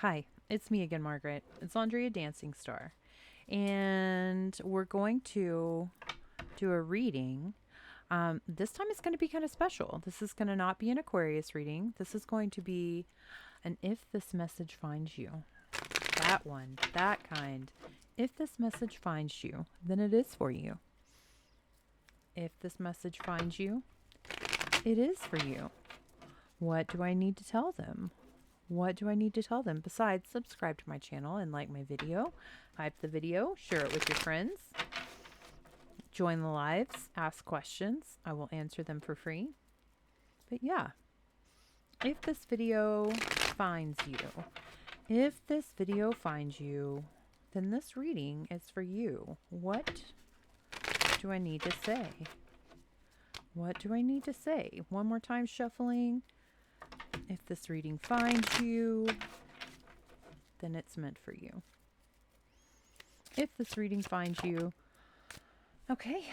Hi, it's me again, Margaret. It's Andrea Dancing Star. And we're going to do a reading. This time it's going to be kind of special. This is going to not be an Aquarius reading. This is going to be an If This Message Finds You. That one, that kind. If this message finds you, then it is for you. If this message finds you, it is for you. What do I need to tell them? What do I need to tell them? Besides, subscribe to my channel and like my video. Hype the video. Share it with your friends. Join the lives. Ask questions. I will answer them for free. But yeah, if this video finds you, then this reading is for you. What do I need to say? What do I need to say? One more time shuffling. If this reading finds you, then it's meant for you. If this reading finds you, okay,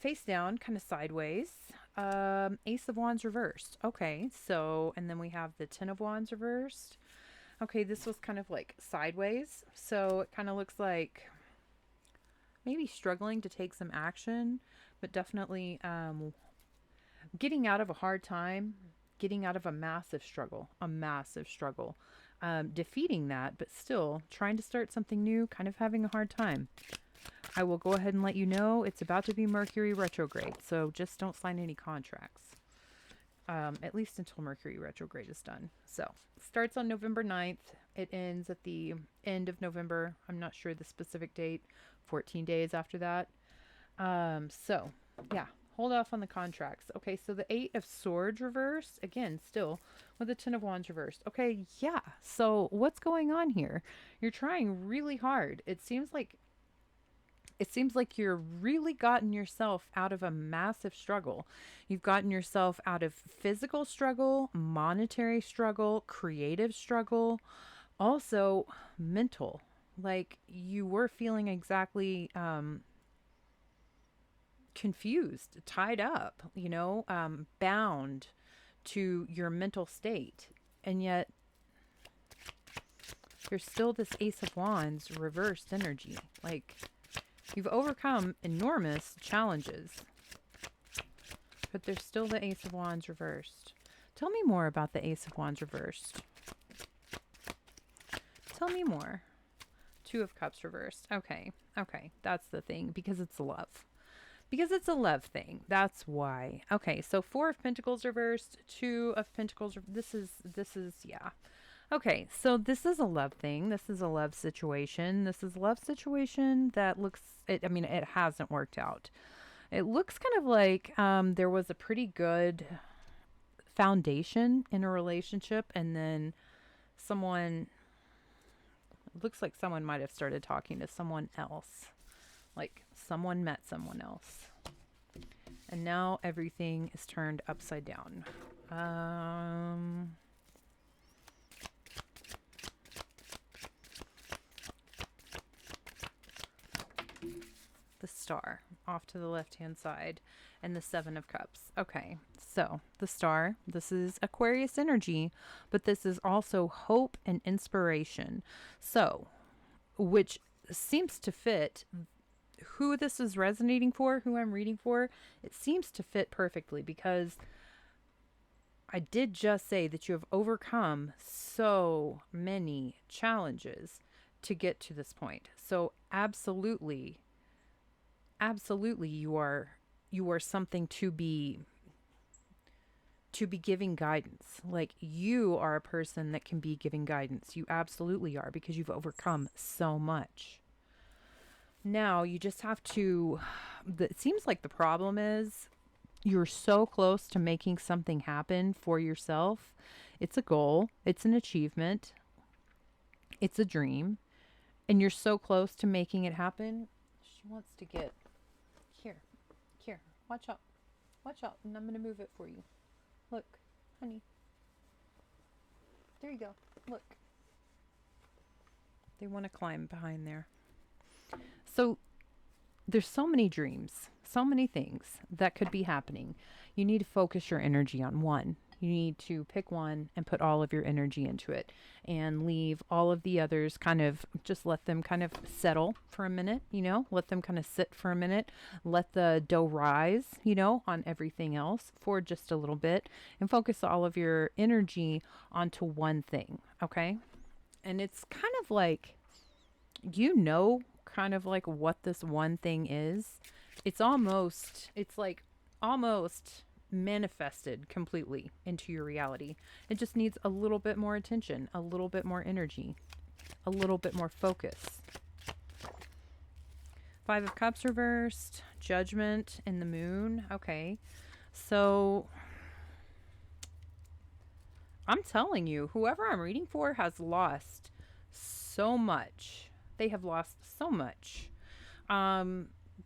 face down, kind of sideways. Ace of Wands reversed. Okay, so, and then we have the Ten of Wands reversed. Okay, this was kind of like sideways. So it kind of looks like maybe struggling to take some action, but definitely getting out of a hard time, getting out of a massive struggle, defeating that, but still trying to start something new, kind of having a hard time. I will go ahead and let you know it's about to be Mercury retrograde, so just don't sign any contracts, at least until Mercury retrograde is done. So it starts on November 9th. It ends at the end of November. I'm not sure the specific date, 14 days after that. So yeah, hold off on the contracts. Okay, so the Eight of Swords reversed, again, still with the Ten of Wands reversed. Okay, yeah, so what's going on here? You're trying really hard. It seems like you're really gotten yourself out of a massive struggle. You've gotten yourself out of physical struggle, monetary struggle, creative struggle, also mental. Like you were feeling exactly confused, tied up, bound to your mental state. And yet there's still this Ace of Wands reversed energy. Like you've overcome enormous challenges, but there's still the Ace of Wands reversed. Tell me more about the Ace of Wands reversed. Tell me more. Two of Cups reversed. Okay, that's the thing, because it's love. Because it's a love thing. That's why. Okay, so Four of Pentacles reversed, Two of Pentacles. This is, yeah. Okay, so this is a love thing. This is a love situation. This is a love situation that looks, it hasn't worked out. It looks kind of like there was a pretty good foundation in a relationship, and then it looks like someone might have started talking to someone else. Like someone met someone else. And now everything is turned upside down. The Star off to the left-hand side, and the Seven of Cups. Okay, so the Star, this is Aquarius energy, but this is also hope and inspiration. So, which seems to fit who this is resonating for, who I'm reading for. It seems to fit perfectly, because I did just say that you have overcome so many challenges to get to this point. So absolutely you are something to be giving guidance. Like you are a person that can be giving guidance. You absolutely are, because you've overcome so much. Now you just have to, it seems like the problem is you're so close to making something happen for yourself. It's a goal. It's an achievement. It's a dream. And you're so close to making it happen. She wants to get, here, watch out, and I'm going to move it for you. Look, honey. There you go. Look. They want to climb behind there. So there's so many dreams, so many things that could be happening. You need to focus your energy on one. You need to pick one and put all of your energy into it and leave all of the others kind of just let them kind of settle for a minute, let them kind of sit for a minute, let the dough rise, on everything else for just a little bit and focus all of your energy onto one thing. Okay. And it's kind of like, kind of like what this one thing is. It's like almost manifested completely into your reality. It just needs a little bit more attention, a little bit more energy, a little bit more focus. Five of Cups reversed, Judgment in the Moon. Okay. So I'm telling you, whoever I'm reading for has lost so much. They have lost so much.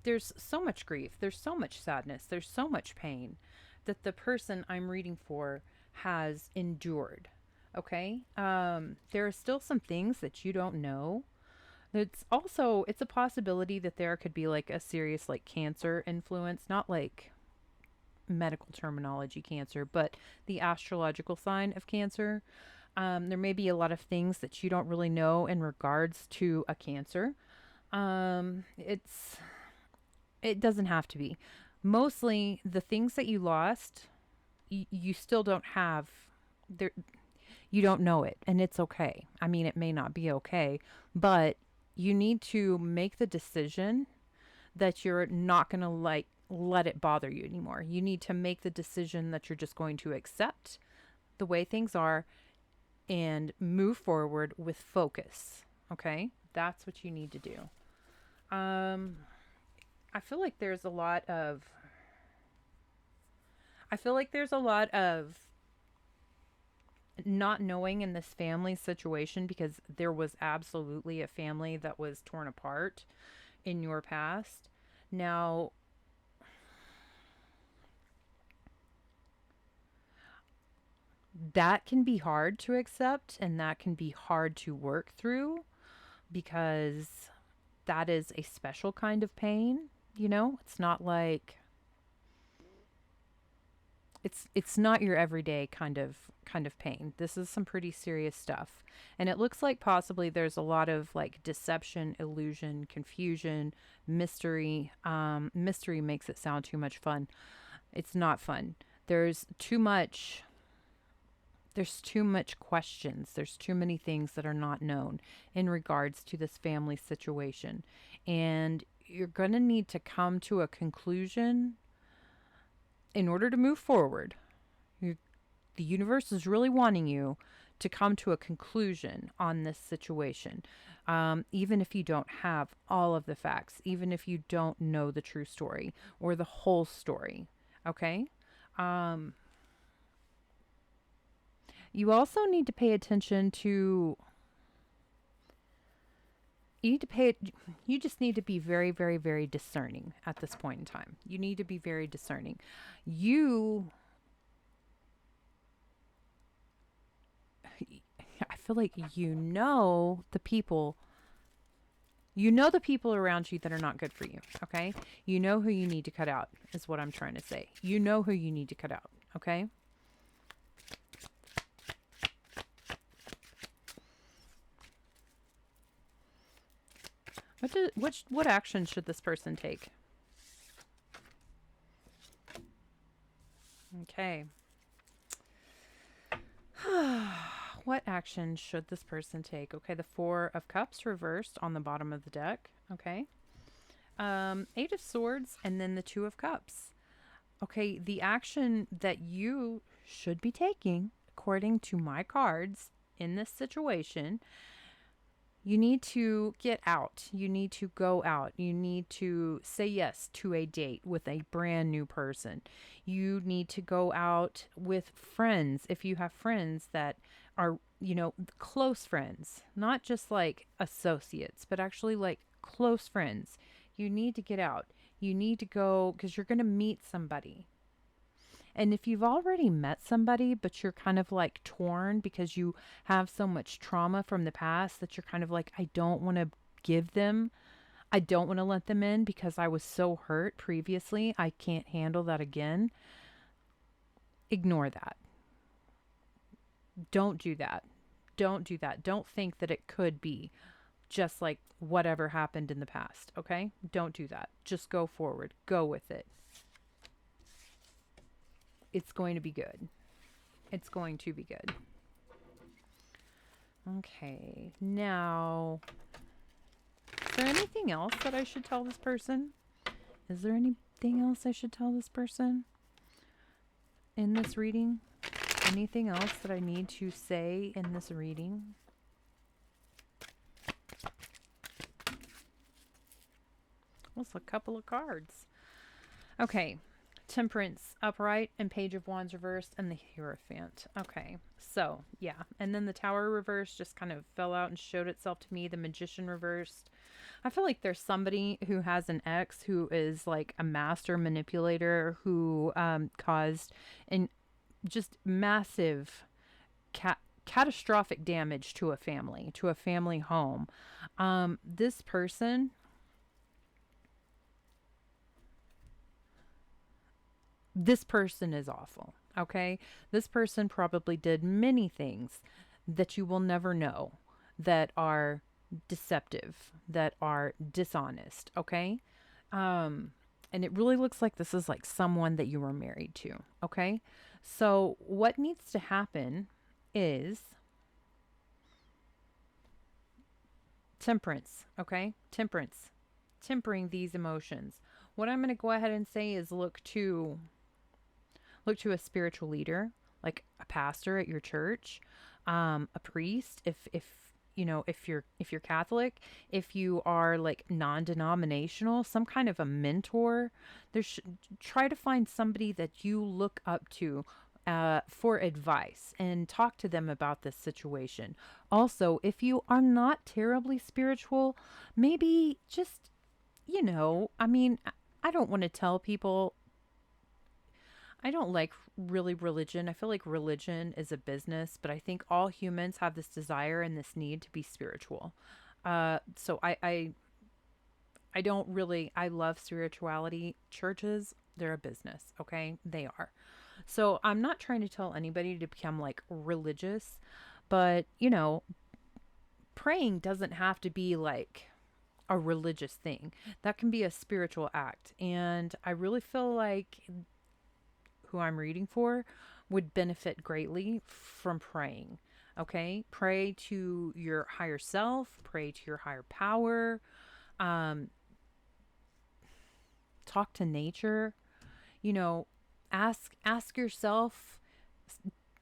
There's so much grief. There's so much sadness. There's so much pain that the person I'm reading for has endured. Okay. There are still some things that you don't know. It's a possibility that there could be like a serious like cancer influence, not like medical terminology cancer, but the astrological sign of cancer. There may be a lot of things that you don't really know in regards to a cancer. It doesn't have to be. Mostly the things that you lost, you still don't have there. You don't know it, and it's okay. I mean, it may not be okay, but you need to make the decision that you're not going to like let it bother you anymore. You need to make the decision that you're just going to accept the way things are and move forward with focus. Okay? That's what you need to do. I feel like there's a lot of not knowing in this family situation, because there was absolutely a family that was torn apart in your past. Now, that can be hard to accept and that can be hard to work through because that is a special kind of pain. It's not like it's not your everyday kind of pain. This is some pretty serious stuff. And it looks like possibly there's a lot of like deception, illusion, confusion, mystery. Mystery makes it sound too much fun. It's not fun. There's too much questions. There's too many things that are not known in regards to this family situation. And you're going to need to come to a conclusion in order to move forward. The universe is really wanting you to come to a conclusion on this situation. Even if you don't have all of the facts, even if you don't know the true story or the whole story. Okay? You also need to pay attention to you just need to be very, very, very discerning at this point in time. You need to be very discerning. I feel like the people around you that are not good for you, okay? You know who you need to cut out, is what I'm trying to say. You know who you need to cut out, okay? What action should this person take? Okay. What action should this person take? Okay, the Four of Cups reversed on the bottom of the deck. Okay. Eight of Swords and then the Two of Cups. Okay, the action that you should be taking, according to my cards in this situation, you need to get out. You need to go out. You need to say yes to a date with a brand new person. You need to go out with friends if you have friends that are, close friends, not just like associates, but actually like close friends. You need to get out. You need to go because you're going to meet somebody. And if you've already met somebody, but you're kind of like torn because you have so much trauma from the past that you're kind of like, I don't want to let them in because I was so hurt previously. I can't handle that again. Ignore that. Don't do that. Don't do that. Don't think that it could be just like whatever happened in the past. Okay? Don't do that. Just go forward. Go with it. It's going to be good. It's going to be good. Okay. Now, is there anything else that I should tell this person? Is there anything else I should tell this person in this reading? Anything else that I need to say in this reading? That's a couple of cards. Okay. Temperance upright and Page of Wands reversed and the Hierophant. Okay. So, yeah. And then the Tower reversed just kind of fell out and showed itself to me. The Magician reversed. I feel like there's somebody who has an ex who is like a master manipulator who caused an just massive catastrophic damage to a family home. This person is awful. Okay. This person probably did many things that you will never know, that are deceptive, that are dishonest. Okay. And it really looks like this is like someone that you were married to. Okay. So what needs to happen is temperance. Okay. Temperance. Tempering these emotions. What I'm going to go ahead and say is look to a spiritual leader, like a pastor at your church, a priest, if you know, if you're Catholic, if you are like non-denominational, some kind of a mentor. Try to find somebody that you look up to for advice and talk to them about this situation. Also, if you are not terribly spiritual, maybe just, I mean, I don't want to tell people. I don't like really religion. I feel like religion is a business, but I think all humans have this desire and this need to be spiritual. So I don't really, I love spirituality. Churches, they're a business, okay? They are. So I'm not trying to tell anybody to become like religious, but praying doesn't have to be like a religious thing. That can be a spiritual act. And I really feel like who I'm reading for would benefit greatly from praying. Okay? Pray to your higher self, pray to your higher power, um, talk to nature, you know, ask yourself,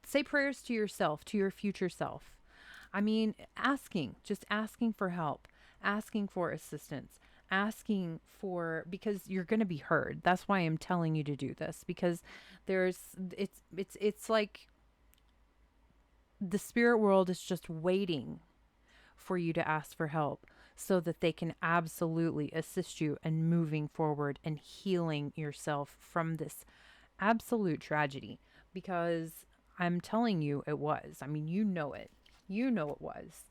say prayers to yourself, to your future self. I mean, just asking for help, asking for assistance, asking for, because you're going to be heard. That's why I'm telling you to do this, because it's like the spirit world is just waiting for you to ask for help so that they can absolutely assist you in moving forward and healing yourself from this absolute tragedy, because I'm telling you it was. I mean, you know it. You know it was.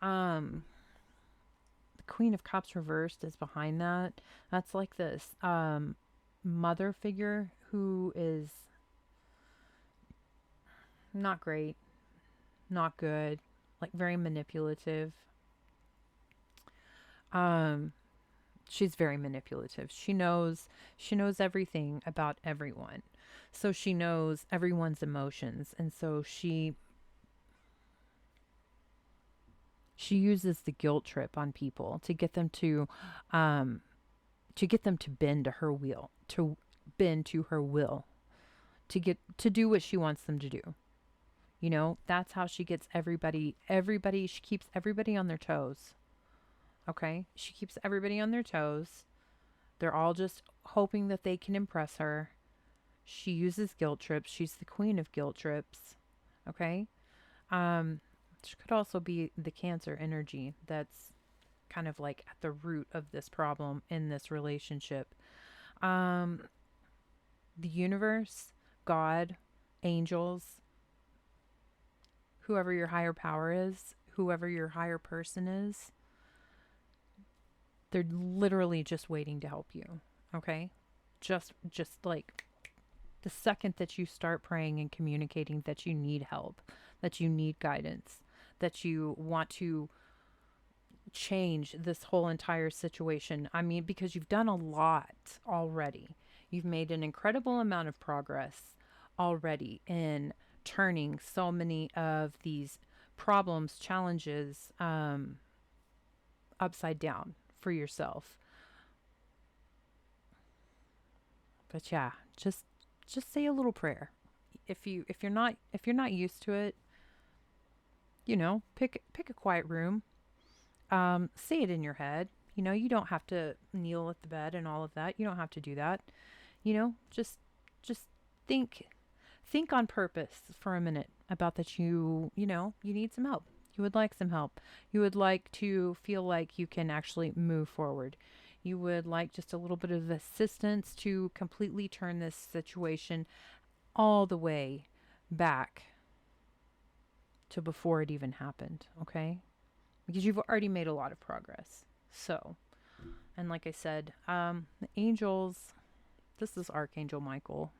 The Queen of Cups reversed is behind that. That's like this mother figure who is not great, not good, like very manipulative. Um she's very manipulative. She knows everything about everyone. So she knows everyone's emotions, and so she uses the guilt trip on people um to get them to bend to her will, to bend to her will, to get to do what she wants them to do. That's how she gets everybody, she keeps everybody on their toes. Okay? She keeps everybody on their toes. They're all just hoping that they can impress her. She uses guilt trips. She's the queen of guilt trips. Okay? She could also be the Cancer energy that's kind of like at the root of this problem in this relationship. Um, the universe, God, angels, whoever your higher power is, whoever your higher person is, they're literally just waiting to help you. Okay? Just like The second that you start praying and communicating that you need help, that you need guidance, that you want to change this whole entire situation. I mean, because you've done a lot already. You've made an incredible amount of progress already in turning so many of these problems, challenges, upside down for yourself. But yeah, just say a little prayer. If you're not used to it, pick a quiet room. Say it in your head. You don't have to kneel at the bed and all of that. You don't have to do that. Just think think on purpose for a minute about that you need some help. You would like some help. You would like to feel like you can actually move forward. You would like just a little bit of assistance to completely turn this situation all the way back to before it even happened, okay? Because you've already made a lot of progress. So, and like I said, the angels, this is Archangel Michael.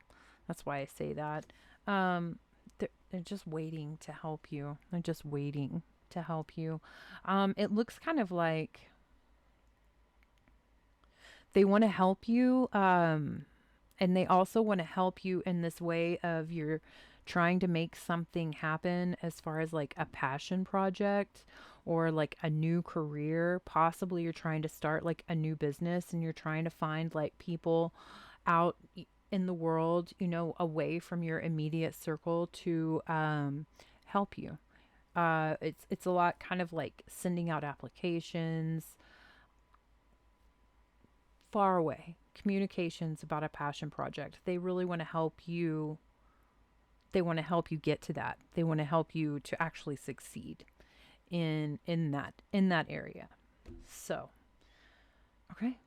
That's why I say that. They're just waiting to help you. They're just waiting to help you. It looks kind of like they want to help you. And they also want to help you in this way of you're trying to make something happen as far as like a passion project or like a new career. Possibly you're trying to start like a new business and you're trying to find like people out in the world, away from your immediate circle to help you. It's a lot kind of like sending out applications far away, communications about a passion project. They really want to help you. They want to help you get to that. They want to help you to actually succeed in that area. So, okay.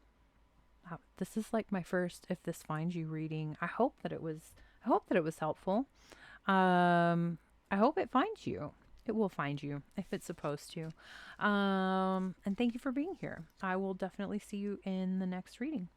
This is like my first if this finds you reading. I hope that it was helpful. I hope it finds you. It will find you if it's supposed to. And thank you for being here. I will definitely see you in the next reading.